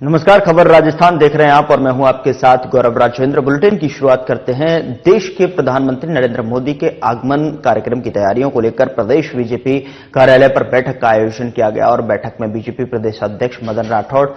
नमस्कार, खबर राजस्थान देख रहे हैं आप और मैं हूं आपके साथ गौरव राजेंद्र। बुलेटिन की शुरुआत करते हैं। देश के प्रधानमंत्री नरेंद्र मोदी के आगमन कार्यक्रम की तैयारियों को लेकर प्रदेश बीजेपी कार्यालय पर बैठक का आयोजन किया गया और बैठक में बीजेपी प्रदेश अध्यक्ष मदन राठौड़,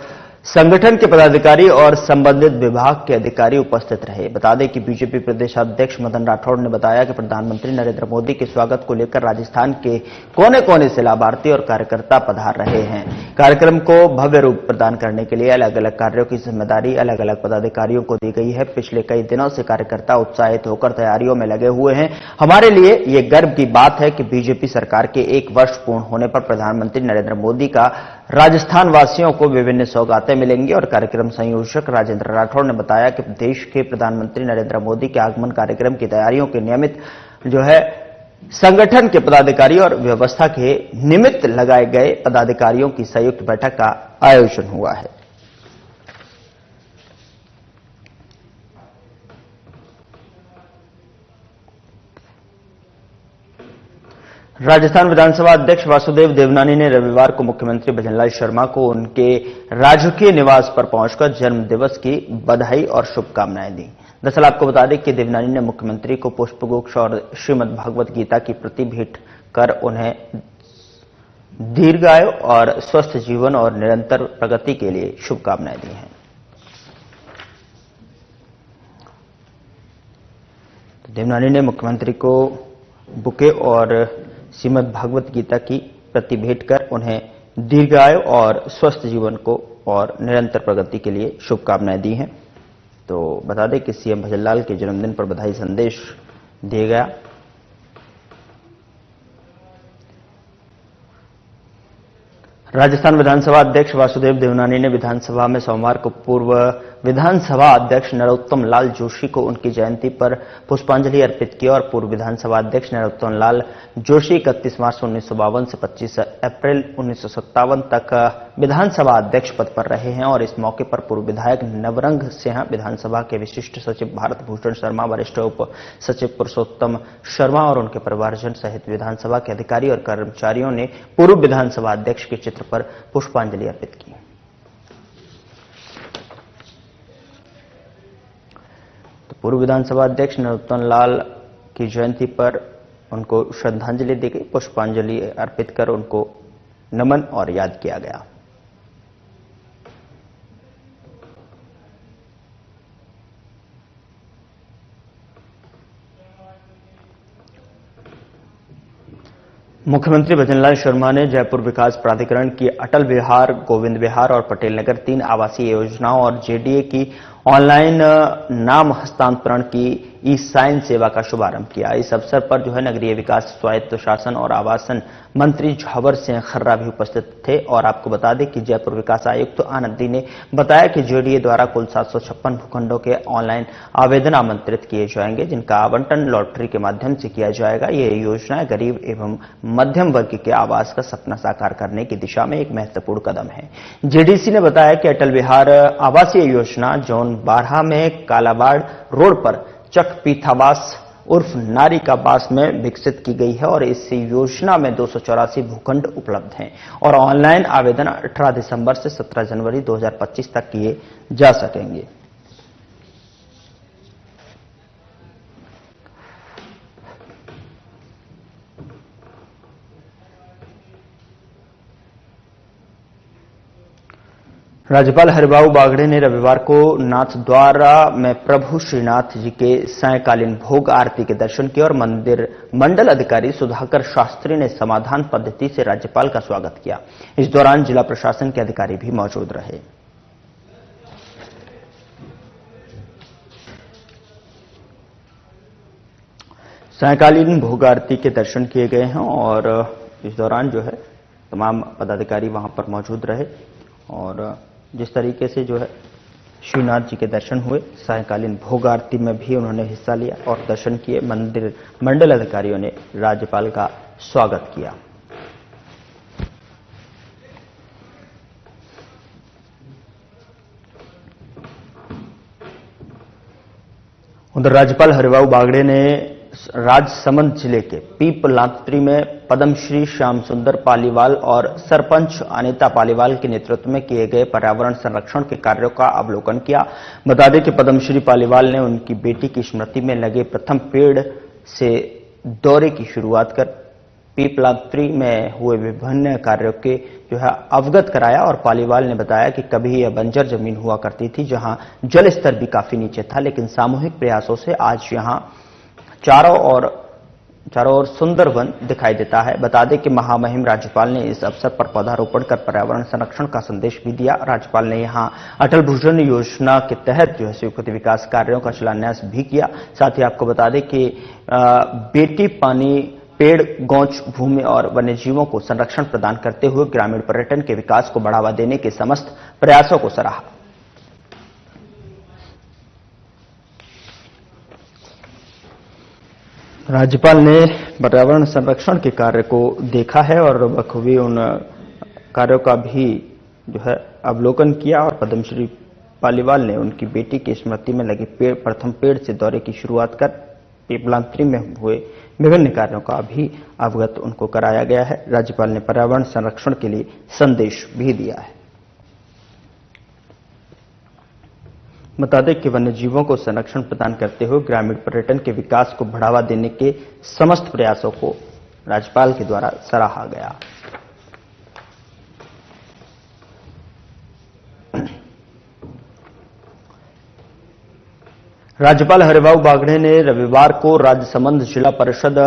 संगठन के पदाधिकारी और संबंधित विभाग के अधिकारी उपस्थित रहे। बता दें कि बीजेपी प्रदेश अध्यक्ष मदन राठौड़ ने बताया कि प्रधानमंत्री नरेंद्र मोदी के स्वागत को लेकर राजस्थान के कोने कोने से लाभार्थी और कार्यकर्ता पधार रहे हैं। कार्यक्रम को भव्य रूप प्रदान करने के लिए अलग अलग कार्यों की जिम्मेदारी अलग अलग पदाधिकारियों को दी गई है। पिछले कई दिनों से कार्यकर्ता उत्साहित होकर तैयारियों में लगे हुए हैं। हमारे लिए ये गर्व की बात है कि बीजेपी सरकार के 1 वर्ष पूर्ण होने पर प्रधानमंत्री नरेंद्र मोदी का राजस्थान वासियों को विभिन्न सौगातें मिलेंगी। और कार्यक्रम संयोजक राजेंद्र राठौड़ ने बताया कि देश के प्रधानमंत्री नरेंद्र मोदी के आगमन कार्यक्रम की तैयारियों के नियमित संगठन के पदाधिकारी और व्यवस्था के निमित्त लगाए गए पदाधिकारियों की संयुक्त बैठक का आयोजन हुआ है। राजस्थान विधानसभा अध्यक्ष वासुदेव देवनानी ने रविवार को मुख्यमंत्री भजनलाल शर्मा को उनके राजकीय निवास पर पहुंचकर जन्म दिवस की बधाई और शुभकामनाएं दी। दरअसल आपको बता दें कि देवनानी ने मुख्यमंत्री को पुष्पगुच्छ और श्रीमद् भागवत गीता की प्रति भेंट कर उन्हें दीर्घायु और स्वस्थ जीवन और निरंतर प्रगति के लिए शुभकामनाएं दी हैं। देवनानी ने मुख्यमंत्री को बुके और श्रीमद् भागवत गीता की प्रति भेंट कर उन्हें दीर्घायु और स्वस्थ जीवन को और निरंतर प्रगति के लिए शुभकामनाएं दी हैं। तो बता दें कि सीएम भजनलाल के जन्मदिन पर बधाई संदेश दिया गया। राजस्थान विधानसभा अध्यक्ष वासुदेव देवनानी ने विधानसभा में सोमवार को पूर्व विधानसभा अध्यक्ष नरोत्तम लाल जोशी को उनकी जयंती पर पुष्पांजलि अर्पित की और पूर्व विधानसभा अध्यक्ष नरोत्तम लाल जोशी 31 मार्च 1952 से 25 अप्रैल 1957 तक विधानसभा अध्यक्ष पद पर रहे हैं। और इस मौके पर पूर्व विधायक नवरंग सिंह, विधानसभा के विशिष्ट सचिव भारत भूषण शर्मा, वरिष्ठ उप सचिव पुरुषोत्तम शर्मा और उनके परिवारजन सहित विधानसभा के अधिकारी और कर्मचारियों ने पूर्व विधानसभा अध्यक्ष के चित्र पर पुष्पांजलि अर्पित की। तो पूर्व विधानसभा अध्यक्ष नरोत्तम लाल की जयंती पर उनको श्रद्धांजलि दी गई। पुष्पांजलि अर्पित कर उनको नमन और याद किया गया। मुख्यमंत्री भजनलाल शर्मा ने जयपुर विकास प्राधिकरण की अटल विहार, गोविंद विहार और पटेल नगर 3 आवासीय योजनाओं और जेडीए की ऑनलाइन नाम हस्तांतरण की ई-साइन सेवा का शुभारंभ किया। इस अवसर पर नगरीय विकास, स्वायत्त शासन और आवासन मंत्री झावर सिंह खर्रा भी उपस्थित थे। और आपको बता दें कि जयपुर विकास आयुक्त आनंदी ने बताया कि जेडीए द्वारा कुल 756 भूखंडों के ऑनलाइन आवेदन आमंत्रित किए जाएंगे, जिनका आवंटन लॉटरी के माध्यम से किया जाएगा। ये योजना गरीब एवं मध्यम वर्ग के आवास का सपना साकार करने की दिशा में एक महत्वपूर्ण कदम है। जेडीसी ने बताया कि अटल विहार आवासीय योजना जोन 12 में कालाबाड़ रोड पर चक पीथावास उर्फ नारी का बास में विकसित की गई है। और इस योजना में 284 भूखंड उपलब्ध हैं और ऑनलाइन आवेदन 18 दिसंबर से 17 जनवरी 2025 तक किए जा सकेंगे। राज्यपाल हरिबाबू बागड़े ने रविवार को नाथद्वारा में प्रभु श्रीनाथ जी के सायंकालीन भोग आरती के दर्शन किए और मंदिर मंडल अधिकारी सुधाकर शास्त्री ने समाधान पद्धति से राज्यपाल का स्वागत किया। इस दौरान जिला प्रशासन के अधिकारी भी मौजूद रहे। सायंकालीन भोग आरती के दर्शन किए गए हैं और इस दौरान तमाम पदाधिकारी वहां पर मौजूद रहे और जिस तरीके से श्रीनाथ जी के दर्शन हुए, सायंकालीन भोग आरती में भी उन्होंने हिस्सा लिया और दर्शन किए। मंदिर मंडल अधिकारियों ने राज्यपाल का स्वागत किया। उधर राज्यपाल हरिबाबू बागड़े ने राजसमंद जिले के पीपलांत्री में पद्मश्री श्याम सुंदर पालीवाल और सरपंच अनीता पालीवाल के नेतृत्व में किए गए पर्यावरण संरक्षण के कार्यों का अवलोकन किया। बता दें कि पद्मश्री पालीवाल ने उनकी बेटी की स्मृति में लगे प्रथम पेड़ से दौरे की शुरुआत कर पीपलांत्री में हुए विभिन्न कार्यों के अवगत कराया और पालीवाल ने बताया कि कभी यह बंजर जमीन हुआ करती थी जहां जल स्तर भी काफी नीचे था, लेकिन सामूहिक प्रयासों से आज यहां चारों ओर सुंदर वन दिखाई देता है। बता दें कि महामहिम राज्यपाल ने इस अवसर पर पौधारोपण कर पर्यावरण संरक्षण का संदेश भी दिया। राज्यपाल ने यहां अटल भूजल योजना के तहत स्वीकृत विकास कार्यों का शिलान्यास भी किया। साथ ही आपको बता दें कि बेटी पानी पेड़ गौच भूमि और वन्यजीवों को संरक्षण प्रदान करते हुए ग्रामीण पर्यटन के विकास को बढ़ावा देने के समस्त प्रयासों को सराहा। राज्यपाल ने पर्यावरण संरक्षण के कार्य को देखा है और बखूबी उन कार्यों का भी अवलोकन किया और पद्मश्री पालीवाल ने उनकी बेटी की स्मृति में लगे प्रथम पेड़ से दौरे की शुरुआत कर पीपलांत्री में हुए विभिन्न कार्यों का भी अवगत उनको कराया गया है। राज्यपाल ने पर्यावरण संरक्षण के लिए संदेश भी दिया है। बता दें कि वन्यजीवों को संरक्षण प्रदान करते हुए ग्रामीण पर्यटन के विकास को बढ़ावा देने के समस्त प्रयासों को राज्यपाल के द्वारा सराहा गया। राज्यपाल हरिभाऊ बागड़े ने रविवार को राजसमंद जिला परिषद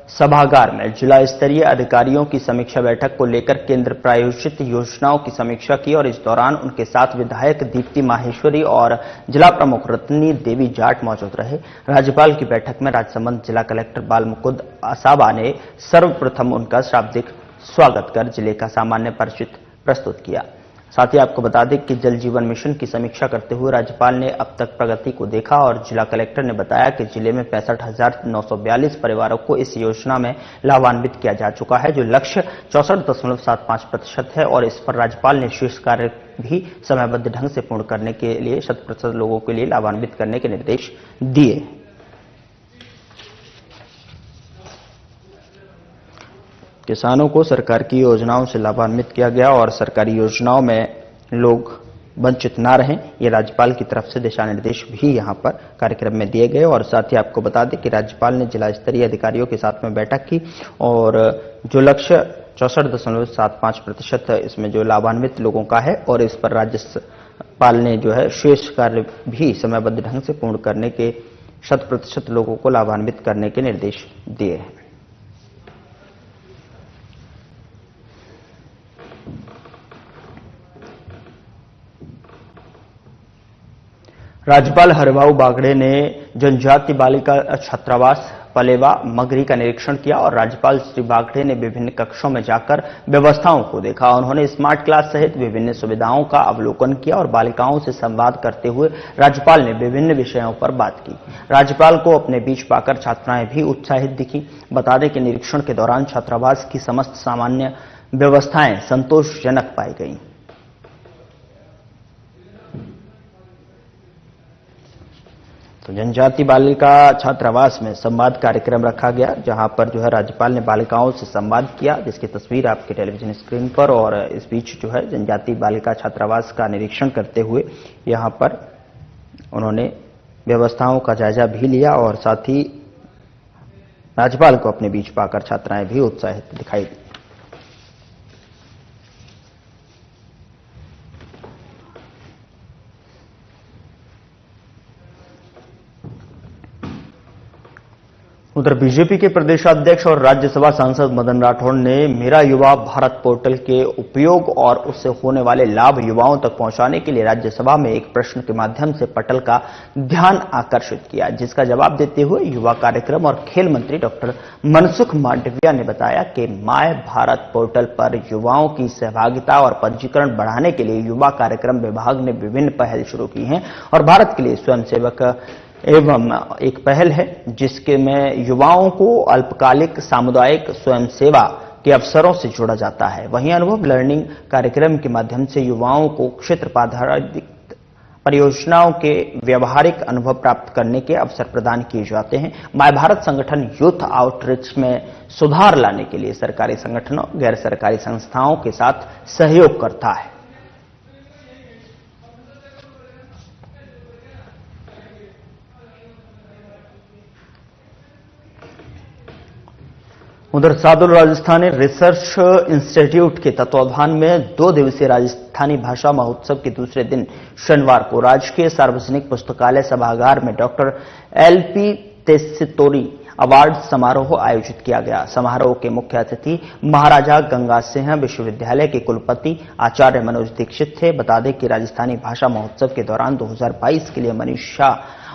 सभागार में जिला स्तरीय अधिकारियों की समीक्षा बैठक को लेकर केंद्र प्रायोजित योजनाओं की समीक्षा की और इस दौरान उनके साथ विधायक दीप्ति माहेश्वरी और जिला प्रमुख रत्नी देवी जाट मौजूद रहे। राज्यपाल की बैठक में राजसमंद जिला कलेक्टर बाल मुकुंद असाबा ने सर्वप्रथम उनका शाब्दिक स्वागत कर जिले का सामान्य परिचित प्रस्तुत किया। साथ ही आपको बता दें कि जल जीवन मिशन की समीक्षा करते हुए राज्यपाल ने अब तक प्रगति को देखा और जिला कलेक्टर ने बताया कि जिले में 65,942 परिवारों को इस योजना में लाभान्वित किया जा चुका है, जो लक्ष्य 64.75% है और इस पर राज्यपाल ने शेष कार्य भी समयबद्ध ढंग से पूर्ण करने के लिए 100% लोगों के लिए लाभान्वित करने के निर्देश दिए। किसानों को सरकार की योजनाओं से लाभान्वित किया गया और सरकारी योजनाओं में लोग वंचित ना रहें, ये राज्यपाल की तरफ से दिशा निर्देश भी यहां पर कार्यक्रम में दिए गए। और साथ ही आपको बता दें कि राज्यपाल ने जिला स्तरीय अधिकारियों के साथ में बैठक की और जो लक्ष्य 64.75% इसमें जो लाभान्वित लोगों का है और इस पर राज्यपाल ने शेष कार्य भी समयबद्ध ढंग से पूर्ण करने के 100% लोगों को लाभान्वित करने के निर्देश दिए हैं। राज्यपाल हरिभाऊ बागड़े ने जनजाति बालिका छात्रावास पलेवा मगरी का निरीक्षण किया और राज्यपाल श्री बागड़े ने विभिन्न कक्षों में जाकर व्यवस्थाओं को देखा। उन्होंने स्मार्ट क्लास सहित विभिन्न सुविधाओं का अवलोकन किया और बालिकाओं से संवाद करते हुए राज्यपाल ने विभिन्न विषयों पर बात की। राज्यपाल को अपने बीच पाकर छात्राएं भी उत्साहित दिखी। बता दें कि निरीक्षण के दौरान छात्रावास की समस्त सामान्य व्यवस्थाएं संतोषजनक पाई गई। तो जनजाति बालिका छात्रावास में संवाद कार्यक्रम रखा गया, जहां पर राज्यपाल ने बालिकाओं से संवाद किया, जिसकी तस्वीर आपके टेलीविजन स्क्रीन पर। और इस बीच जनजाति बालिका छात्रावास का निरीक्षण करते हुए यहां पर उन्होंने व्यवस्थाओं का जायजा भी लिया और साथ ही राज्यपाल को अपने बीच पाकर छात्राएं भी उत्साहित दिखाई दी। उधर बीजेपी के प्रदेशाध्यक्ष और राज्यसभा सांसद मदन राठौड़ ने मेरा युवा भारत पोर्टल के उपयोग और उससे होने वाले लाभ युवाओं तक पहुंचाने के लिए राज्यसभा में एक प्रश्न के माध्यम से पटल का ध्यान आकर्षित किया, जिसका जवाब देते हुए युवा कार्यक्रम और खेल मंत्री डॉक्टर मनसुख मांडविया ने बताया कि माय भारत पोर्टल पर युवाओं की सहभागिता और पंजीकरण बढ़ाने के लिए युवा कार्यक्रम विभाग ने विभिन्न पहल शुरू की हैं और भारत के लिए स्वयंसेवक एवं एक पहल है जिसके में युवाओं को अल्पकालिक सामुदायिक स्वयंसेवा के अवसरों से जोड़ा जाता है। वहीं अनुभव लर्निंग कार्यक्रम के माध्यम से युवाओं को क्षेत्र परियोजनाओं के व्यवहारिक अनुभव प्राप्त करने के अवसर प्रदान किए जाते हैं। माय भारत संगठन यूथ आउटरीच में सुधार लाने के लिए सरकारी संगठनों, गैर सरकारी संस्थाओं के साथ सहयोग करता है। उधर सादुल राजस्थानी रिसर्च इंस्टीट्यूट के तत्वावधान में 2 दिवसीय राजस्थानी भाषा महोत्सव के दूसरे दिन शनिवार को राजकीय सार्वजनिक पुस्तकालय सभागार में डॉक्टर LP तेस्सितोरी अवार्ड समारोह आयोजित किया गया। समारोह के मुख्य अतिथि महाराजा गंगा सिंह विश्वविद्यालय के कुलपति आचार्य मनोज दीक्षित थे। बता दें कि राजस्थानी भाषा महोत्सव के दौरान 2022 के लिए मनीषा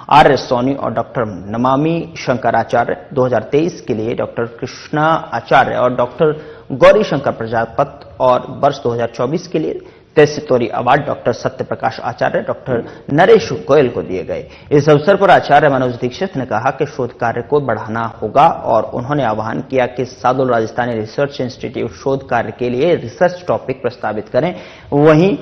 आर्य सोनी और डॉक्टर नमामि शंकराचार्य, 2023 के लिए डॉक्टर कृष्णा आचार्य और डॉक्टर गौरी शंकर प्रजापत और वर्ष 2024 के लिए तेस्सितोरी अवार्ड डॉक्टर सत्यप्रकाश आचार्य, डॉक्टर नरेश गोयल को दिए गए। इस अवसर पर आचार्य मनोज दीक्षित ने कहा कि शोध कार्य को बढ़ाना होगा और उन्होंने आह्वान किया कि सादुल राजस्थानी रिसर्च इंस्टीट्यूट शोध कार्य के लिए रिसर्च टॉपिक प्रस्तावित करें। वहीं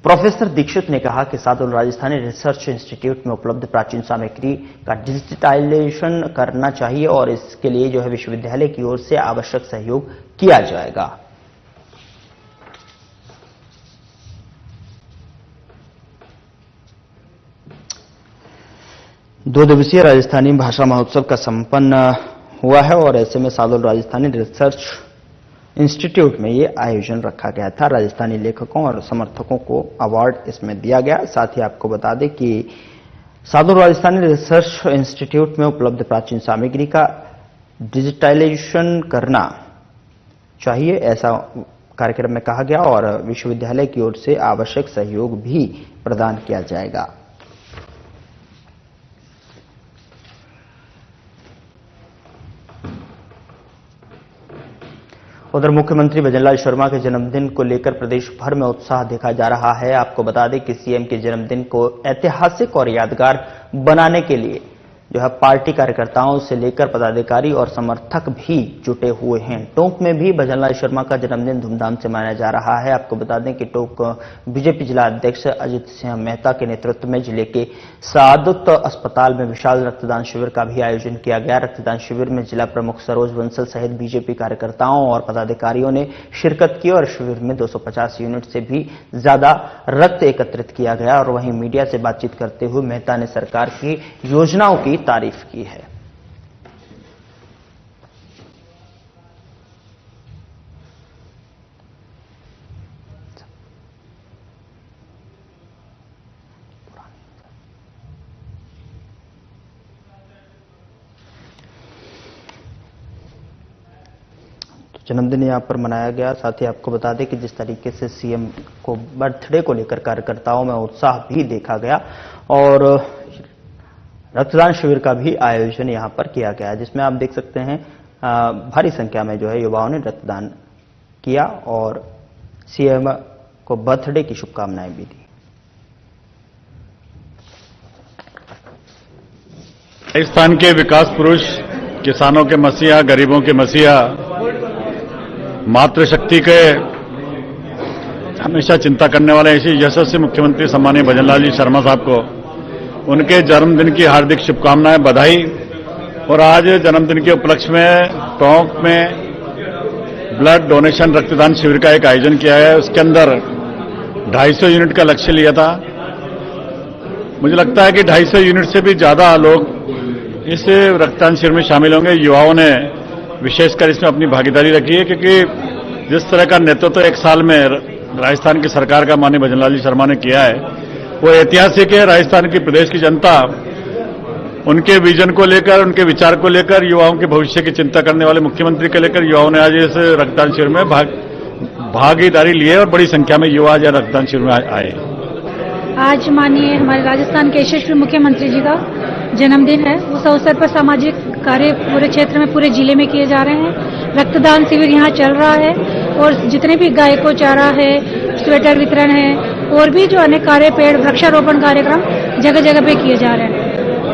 प्रोफेसर दीक्षित ने कहा कि सादुल राजस्थानी रिसर्च इंस्टीट्यूट में उपलब्ध प्राचीन सामग्री का डिजिटाइजेशन करना चाहिए और इसके लिए जो है विश्वविद्यालय की ओर से आवश्यक सहयोग किया जाएगा। दो दिवसीय राजस्थानी भाषा महोत्सव का संपन्न हुआ है और ऐसे में सादुल राजस्थानी रिसर्च इंस्टीट्यूट में ये आयोजन रखा गया था। राजस्थानी लेखकों और समर्थकों को अवार्ड इसमें दिया गया। साथ ही आपको बता दें कि सादुल राजस्थानी रिसर्च इंस्टीट्यूट में उपलब्ध प्राचीन सामग्री का डिजिटाइजेशन करना चाहिए, ऐसा कार्यक्रम में कहा गया और विश्वविद्यालय की ओर से आवश्यक सहयोग भी प्रदान किया जाएगा। उधर मुख्यमंत्री भजनलाल शर्मा के जन्मदिन को लेकर प्रदेश भर में उत्साह देखा जा रहा है। आपको बता दें कि सीएम के जन्मदिन को ऐतिहासिक और यादगार बनाने के लिए जो है पार्टी कार्यकर्ताओं से लेकर पदाधिकारी और समर्थक भी जुटे हुए हैं। टोंक में भी भजनलाल शर्मा का जन्मदिन धूमधाम से मनाया जा रहा है। आपको बता दें कि टोंक बीजेपी जिला अध्यक्ष अजित सिंह मेहता के नेतृत्व में जिले के सादत अस्पताल में विशाल रक्तदान शिविर का भी आयोजन किया गया। रक्तदान शिविर में जिला प्रमुख सरोज बंसल सहित बीजेपी कार्यकर्ताओं और पदाधिकारियों ने शिरकत की और शिविर में 250 यूनिट से भी ज्यादा रक्त एकत्रित किया गया। और वहीं मीडिया से बातचीत करते हुए मेहता ने सरकार की योजनाओं की तारीफ की है। जन्मदिन यहां पर मनाया गया। साथ ही आपको बता दें कि जिस तरीके से सीएम को बर्थडे को लेकर कार्यकर्ताओं में उत्साह भी देखा गया और रक्तदान शिविर का भी आयोजन यहां पर किया गया, जिसमें आप देख सकते हैं भारी संख्या में जो है युवाओं ने रक्तदान किया और सीएम को बर्थडे की शुभकामनाएं भी दी। राजस्थान के विकास पुरुष, किसानों के मसीहा, गरीबों के मसीहा, मातृशक्ति के हमेशा चिंता करने वाले ऐसे यशस्वी मुख्यमंत्री सम्मानीय भजनलाल जी शर्मा साहब को उनके जन्मदिन की हार्दिक शुभकामनाएं, बधाई। और आज जन्मदिन के उपलक्ष्य में टोंक में ब्लड डोनेशन रक्तदान शिविर का एक आयोजन किया है। उसके अंदर 250 यूनिट का लक्ष्य लिया था। मुझे लगता है कि 250 यूनिट से भी ज्यादा लोग इस रक्तदान शिविर में शामिल होंगे। युवाओं ने विशेषकर इसमें अपनी भागीदारी रखी है, क्योंकि जिस तरह का नेतृत्व एक साल में राजस्थान की सरकार का माननीय भजनलाल जी शर्मा ने किया है वो ऐतिहासिक है। राजस्थान की प्रदेश की जनता उनके विजन को लेकर, उनके विचार को लेकर, युवाओं के भविष्य की चिंता करने वाले मुख्यमंत्री को लेकर युवाओं ने आज इस रक्तदान शिविर में भागीदारी ली है और बड़ी संख्या में युवा आज रक्तदान शिविर में आए। आज माननीय हमारे राजस्थान के यशस्वी मुख्यमंत्री जी का जन्मदिन है। उस अवसर पर सामाजिक कार्य पूरे क्षेत्र में, पूरे जिले में किए जा रहे हैं। रक्तदान शिविर यहाँ चल रहा है और जितने भी गाय को चारा है, स्वेटर वितरण है और भी जो अनेक कार्य, पेड़ वृक्षारोपण कार्यक्रम जगह जगह पे किए जा रहे हैं।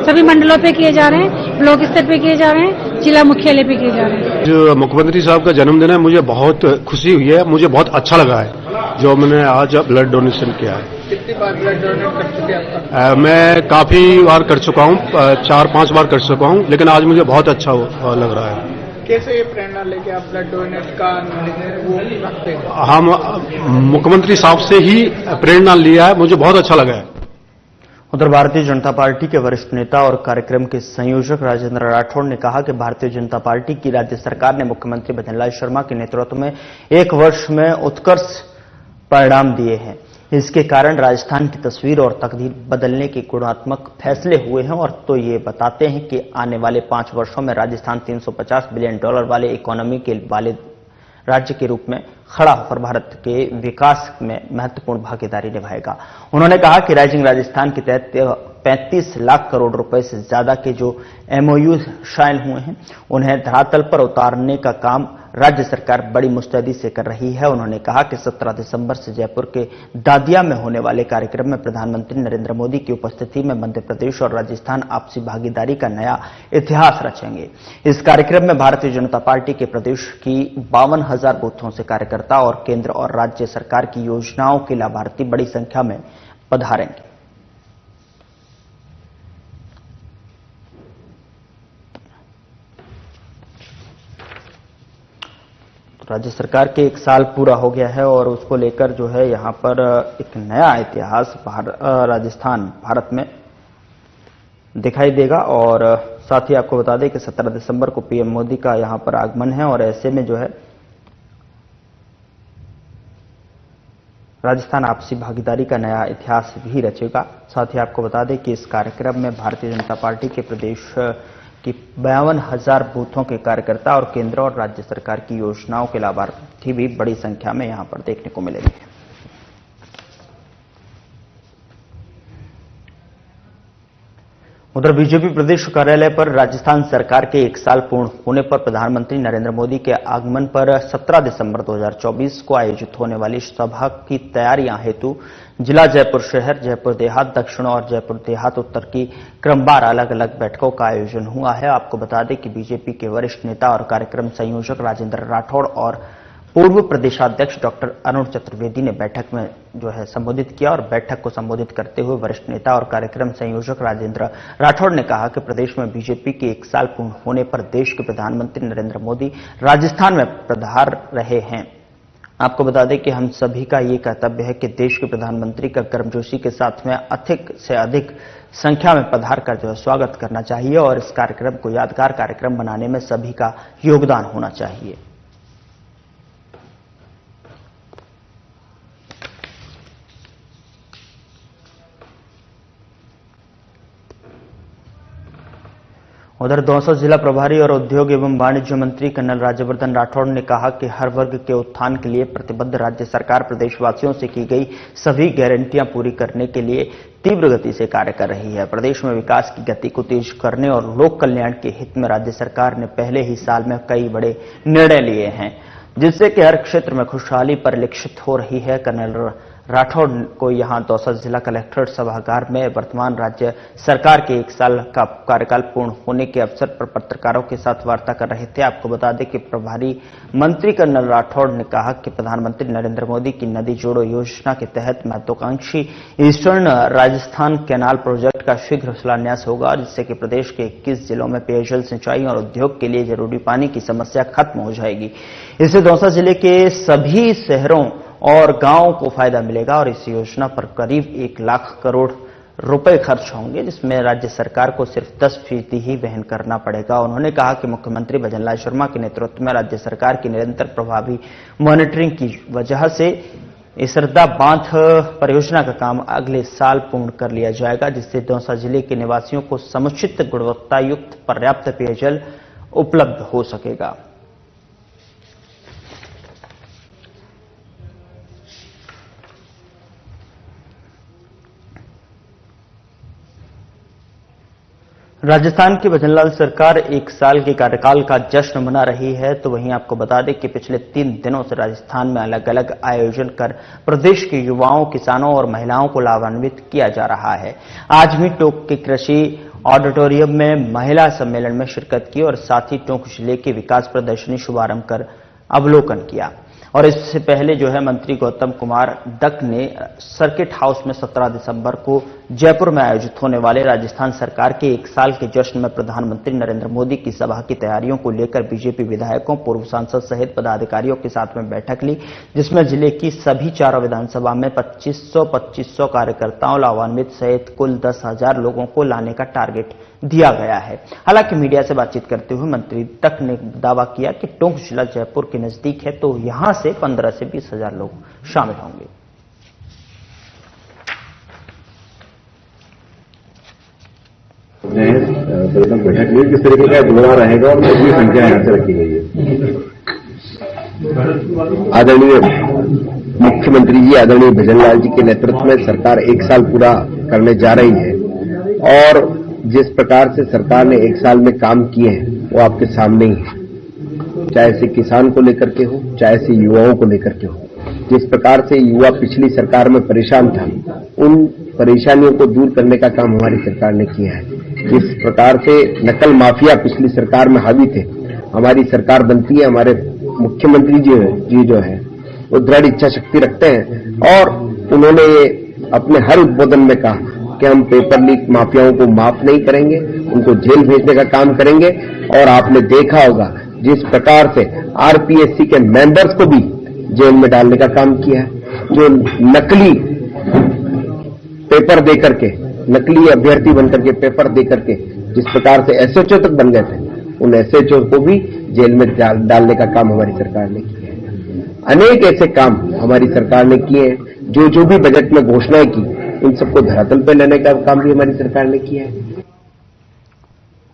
सभी मंडलों पे किए जा रहे हैं, ब्लॉक स्तर पे किए जा रहे हैं, जिला मुख्यालय पे किए जा रहे हैं। जो मुख्यमंत्री साहब का जन्मदिन है, मुझे बहुत खुशी हुई है, मुझे बहुत अच्छा लगा है। जो मैंने आज ब्लड डोनेशन किया है। कितनी बार ब्लड डोनेट कर चुके आप? मैं काफी बार कर चुका हूँ, 4-5 बार कर चुका हूँ, लेकिन आज मुझे बहुत अच्छा लग रहा है। कैसे ये प्रेरणा लेके आप ब्लड डोनेट का वो रखते हैं? हम मुख्यमंत्री साहब से ही प्रेरणा लिया है, मुझे बहुत अच्छा लगा है। उधर भारतीय जनता पार्टी के वरिष्ठ नेता और कार्यक्रम के संयोजक राजेंद्र राठौड़ ने कहा कि भारतीय जनता पार्टी की राज्य सरकार ने मुख्यमंत्री भजनलाल शर्मा के नेतृत्व में 1 वर्ष में उत्कर्ष परिणाम दिए हैं। इसके कारण राजस्थान की तस्वीर और तकदीर बदलने के गुणात्मक फैसले हुए हैं और तो ये बताते हैं कि आने वाले 5 वर्षों में राजस्थान $350 बिलियन वाले इकोनॉमी के वाले राज्य के रूप में खड़ा होकर भारत के विकास में महत्वपूर्ण भागीदारी निभाएगा। उन्होंने कहा कि राइजिंग राजस्थान के तहत 35 लाख करोड़ रुपए से ज्यादा के जो एमओयू शामिल हुए हैं उन्हें धरातल पर उतारने का काम राज्य सरकार बड़ी मुस्तैदी से कर रही है। उन्होंने कहा कि 17 दिसंबर से जयपुर के दादिया में होने वाले कार्यक्रम में प्रधानमंत्री नरेंद्र मोदी की उपस्थिति में मध्य प्रदेश और राजस्थान आपसी भागीदारी का नया इतिहास रचेंगे। इस कार्यक्रम में भारतीय जनता पार्टी के प्रदेश की 52,000 बूथों से कार्यकर्ता और केंद्र और राज्य सरकार की योजनाओं के लाभार्थी बड़ी संख्या में पधारेंगे। राज्य सरकार के 1 साल पूरा हो गया है और उसको लेकर जो है यहां पर एक नया इतिहास राजस्थान भारत में दिखाई देगा। और साथ ही आपको बता दें कि 17 दिसंबर को पीएम मोदी का यहां पर आगमन है और ऐसे में जो है राजस्थान आपसी भागीदारी का नया इतिहास भी रचेगा। साथ ही आपको बता दें कि इस कार्यक्रम में भारतीय जनता पार्टी के प्रदेश की 52,000 बूथों के कार्यकर्ता और केंद्र और राज्य सरकार की योजनाओं के लाभार्थी भी बड़ी संख्या में यहां पर देखने को मिलेंगे। उधर बीजेपी प्रदेश कार्यालय पर राजस्थान सरकार के 1 साल पूर्ण होने पर प्रधानमंत्री नरेंद्र मोदी के आगमन पर 17 दिसंबर 2024 को आयोजित होने वाली सभा की तैयारियां हेतु जिला जयपुर शहर, जयपुर देहात दक्षिण और जयपुर देहात उत्तर की क्रमवार अलग अलग बैठकों का आयोजन हुआ है। आपको बता दें कि बीजेपी के वरिष्ठ नेता और कार्यक्रम संयोजक राजेंद्र राठौड़ और पूर्व प्रदेशाध्यक्ष डॉक्टर अरुण चतुर्वेदी ने बैठक में जो है संबोधित किया और बैठक को संबोधित करते हुए वरिष्ठ नेता और कार्यक्रम संयोजक राजेंद्र राठौड़ ने कहा कि प्रदेश में बीजेपी के 1 साल पूर्ण होने पर देश के प्रधानमंत्री नरेंद्र मोदी राजस्थान में पधार रहे हैं। आपको बता दें कि हम सभी का ये कर्तव्य है कि देश के प्रधानमंत्री का गर्मजोशी के साथ में अधिक से अधिक संख्या में पधार कर जो है स्वागत करना चाहिए और इस कार्यक्रम को यादगार कार्यक्रम बनाने में सभी का योगदान होना चाहिए। उधर दौसा जिला प्रभारी और उद्योग एवं वाणिज्य मंत्री कर्नल राज्यवर्धन राठौड़ ने कहा कि हर वर्ग के उत्थान के लिए प्रतिबद्ध राज्य सरकार प्रदेशवासियों से की गई सभी गारंटियां पूरी करने के लिए तीव्र गति से कार्य कर रही है। प्रदेश में विकास की गति को तेज करने और लोक कल्याण के हित में राज्य सरकार ने पहले ही साल में कई बड़े निर्णय लिए हैं, जिससे कि हर क्षेत्र में खुशहाली परिलक्षित हो रही है। कर्नल राठौड़ को यहां दौसा जिला कलेक्ट्रेट सभागार में वर्तमान राज्य सरकार के 1 साल का कार्यकाल पूर्ण होने के अवसर पर पत्रकारों के साथ वार्ता कर रहे थे। आपको बता दें कि प्रभारी मंत्री कर्नल राठौड़ ने कहा कि प्रधानमंत्री नरेंद्र मोदी की नदी जोड़ो योजना के तहत महत्वाकांक्षी ईस्टर्न राजस्थान कैनाल प्रोजेक्ट का शीघ्र शिलान्यास होगा, जिससे कि प्रदेश के 21 जिलों में पेयजल, सिंचाई और उद्योग के लिए जरूरी पानी की समस्या खत्म हो जाएगी। इससे दौसा जिले के सभी शहरों और गांवों को फायदा मिलेगा और इस योजना पर करीब 1 लाख करोड़ रुपए खर्च होंगे, जिसमें राज्य सरकार को सिर्फ 10% ही वहन करना पड़ेगा। उन्होंने कहा कि मुख्यमंत्री भजनलाल शर्मा के नेतृत्व में राज्य सरकार की निरंतर प्रभावी मॉनिटरिंग की वजह से इसरदा बांध परियोजना का काम अगले साल पूर्ण कर लिया जाएगा, जिससे दौसा जिले के निवासियों को समुचित गुणवत्ता युक्त पर्याप्त पेयजल उपलब्ध हो सकेगा। राजस्थान की भजनलाल सरकार 1 साल के कार्यकाल का जश्न मना रही है, तो वहीं आपको बता दें कि पिछले 3 दिनों से राजस्थान में अलग अलग आयोजन कर प्रदेश के युवाओं, किसानों और महिलाओं को लाभान्वित किया जा रहा है। आज भी टोंक के कृषि ऑडिटोरियम में महिला सम्मेलन में शिरकत की और साथ ही टोंक जिले के विकास प्रदर्शनी शुभारंभ कर अवलोकन किया। और इससे पहले जो है मंत्री गौतम कुमार डक ने सर्किट हाउस में 17 दिसंबर को जयपुर में आयोजित होने वाले राजस्थान सरकार के 1 साल के जश्न में प्रधानमंत्री नरेंद्र मोदी की सभा की तैयारियों को लेकर बीजेपी विधायकों, पूर्व सांसद सहित पदाधिकारियों के साथ में बैठक ली, जिसमें जिले की सभी 4 विधानसभा में 2500 कार्यकर्ताओं, लाभान्वित सहित कुल 10,000 लोगों को लाने का टारगेट दिया गया है। हालांकि मीडिया से बातचीत करते हुए मंत्री तक ने दावा किया कि टोंक जिला जयपुर के नजदीक है, तो यहां से 15 से 20,000 लोग शामिल होंगे। बैठक में किस तरीके का बुलावा रहेगा और कितनी संख्या यहाँ से रखी गई है? आदरणीय मुख्यमंत्री जी, आदरणीय भजनलाल जी के नेतृत्व में सरकार 1 साल पूरा करने जा रही है और जिस प्रकार से सरकार ने 1 साल में काम किए हैं वो आपके सामने ही है, चाहे से किसान को लेकर के हो, चाहे से युवाओं को लेकर के हो। जिस प्रकार से युवा पिछली सरकार में परेशान था, उन परेशानियों को दूर करने का काम हमारी सरकार ने किया है। जिस प्रकार से नकल माफिया पिछली सरकार में हावी थे, हमारी सरकार बनती है, हमारे मुख्यमंत्री जी जो है वो दृढ़ इच्छा शक्ति रखते हैं और उन्होंने अपने हर उद्बोधन में कहा कि हम पेपर लीक माफियाओं को माफ नहीं करेंगे, उनको जेल भेजने का काम करेंगे। और आपने देखा होगा जिस प्रकार से आरपीएससी के मेंबर्स को भी जेल में डालने का काम किया है, जो नकली पेपर देकर के, नकली अभ्यर्थी बनकर के पेपर देकर के जिस प्रकार से एसएचओ तक बन गए थे, उन एसएचओ को भी जेल में डालने का काम हमारी सरकार ने किया है। अनेक ऐसे काम हमारी सरकार ने किए हैं, जो भी बजट में घोषणाएं की, इन सबको धरातल पर लेने का काम भी हमारी सरकार ने किया है।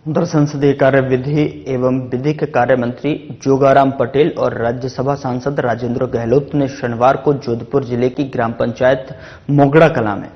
उधर संसदीय कार्य, विधि एवं विधिक कार्य मंत्री जोगाराम पटेल और राज्यसभा सांसद राजेंद्र गहलोत ने शनिवार को जोधपुर जिले की ग्राम पंचायत मोगड़ा कला में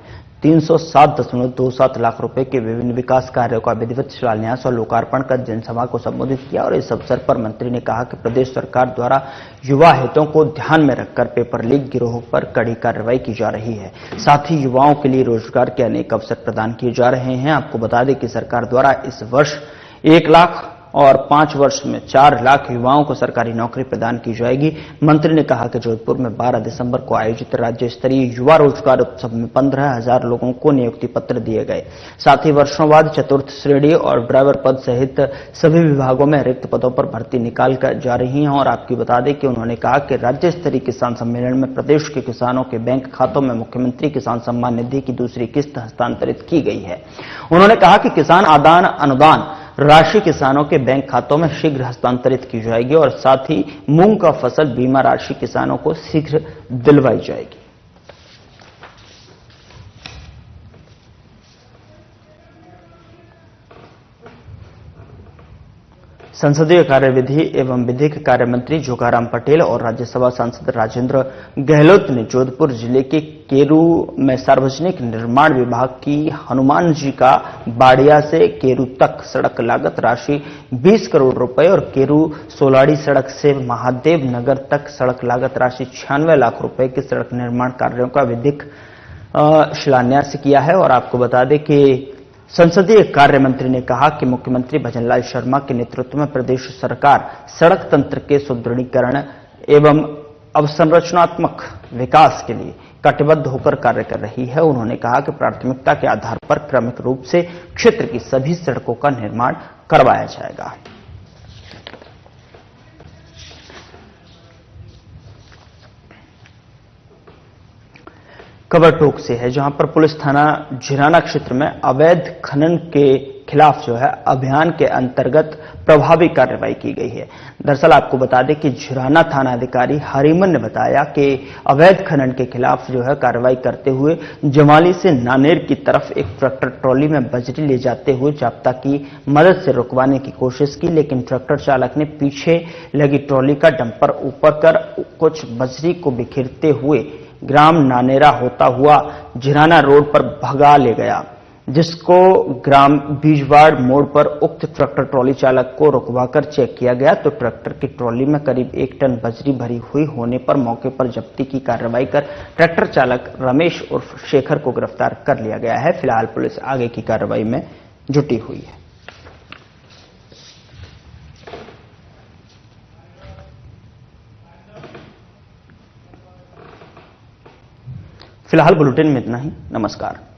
307.27 लाख रुपए के विभिन्न विकास कार्यों का विधिवत शिलान्यास और लोकार्पण कर जनसभा को संबोधित किया। और इस अवसर पर मंत्री ने कहा कि प्रदेश सरकार द्वारा युवा हितों को ध्यान में रखकर पेपर लीक गिरोह पर कड़ी कार्रवाई की जा रही है। साथ ही युवाओं के लिए रोजगार के अनेक अवसर प्रदान किए जा रहे हैं। आपको बता दें कि सरकार द्वारा इस वर्ष 1 लाख और 5 वर्ष में 4 लाख युवाओं को सरकारी नौकरी प्रदान की जाएगी। मंत्री ने कहा कि जोधपुर में 12 दिसंबर को आयोजित राज्य स्तरीय युवा रोजगार उत्सव में 15,000 लोगों को नियुक्ति पत्र दिए गए। साथ ही वर्षों बाद चतुर्थ श्रेणी और ड्राइवर पद सहित सभी विभागों में रिक्त पदों पर भर्ती निकाल कर जा रही है। और आपकी बता दें कि उन्होंने कहा कि राज्य स्तरीय किसान सम्मेलन में प्रदेश के किसानों के बैंक खातों में मुख्यमंत्री किसान सम्मान निधि की दूसरी किस्त हस्तांतरित की गई है। उन्होंने कहा कि किसान आदान अनुदान राशि किसानों के बैंक खातों में शीघ्र हस्तांतरित की जाएगी और साथ ही मूंग का फसल बीमा राशि किसानों को शीघ्र दिलवाई जाएगी। संसदीय कार्य, विधि एवं विधिक कार्य मंत्री जोगाराम पटेल और राज्यसभा सांसद राजेंद्र गहलोत ने जोधपुर जिले के केरू में सार्वजनिक निर्माण विभाग की हनुमान जी का बाड़िया से केरू तक सड़क लागत राशि 20 करोड़ रुपए और केरू सोलाड़ी सड़क से महादेव नगर तक सड़क लागत राशि 96 लाख रुपए के सड़क निर्माण कार्यों का विधिक शिलान्यास किया है। और आपको बता दें कि संसदीय कार्य मंत्री ने कहा कि मुख्यमंत्री भजनलाल शर्मा के नेतृत्व में प्रदेश सरकार सड़क तंत्र के सुदृढ़ीकरण एवं अवसंरचनात्मक विकास के लिए कटिबद्ध होकर कार्य कर रही है। उन्होंने कहा कि प्राथमिकता के आधार पर क्रमिक रूप से क्षेत्र की सभी सड़कों का निर्माण करवाया जाएगा। खबर टोंक से है, जहां पर पुलिस थाना झिराना क्षेत्र में अवैध खनन के खिलाफ जो है अभियान के अंतर्गत प्रभावी कार्रवाई की गई है। दरअसल आपको बता दें कि झिराना थाना अधिकारी हरिमन ने बताया कि अवैध खनन के खिलाफ जो है कार्रवाई करते हुए जमाली से नानेर की तरफ एक ट्रैक्टर ट्रॉली में बजरी ले जाते हुए जाप्ता की मदद से रुकवाने की कोशिश की, लेकिन ट्रैक्टर चालक ने पीछे लगी ट्रॉली का डंपर ऊपर कर कुछ बजरी को बिखेरते हुए ग्राम नानेरा होता हुआ झिराना रोड पर भगा ले गया, जिसको ग्राम बीजवाड़ मोड़ पर उक्त ट्रैक्टर ट्रॉली चालक को रुकवाकर चेक किया गया तो ट्रैक्टर की ट्रॉली में करीब 1 टन बजरी भरी हुई होने पर मौके पर जब्ती की कार्रवाई कर ट्रैक्टर चालक रमेश उर्फ शेखर को गिरफ्तार कर लिया गया है। फिलहाल पुलिस आगे की कार्रवाई में जुटी हुई है। फिलहाल बुलेटिन में इतना ही। नमस्कार।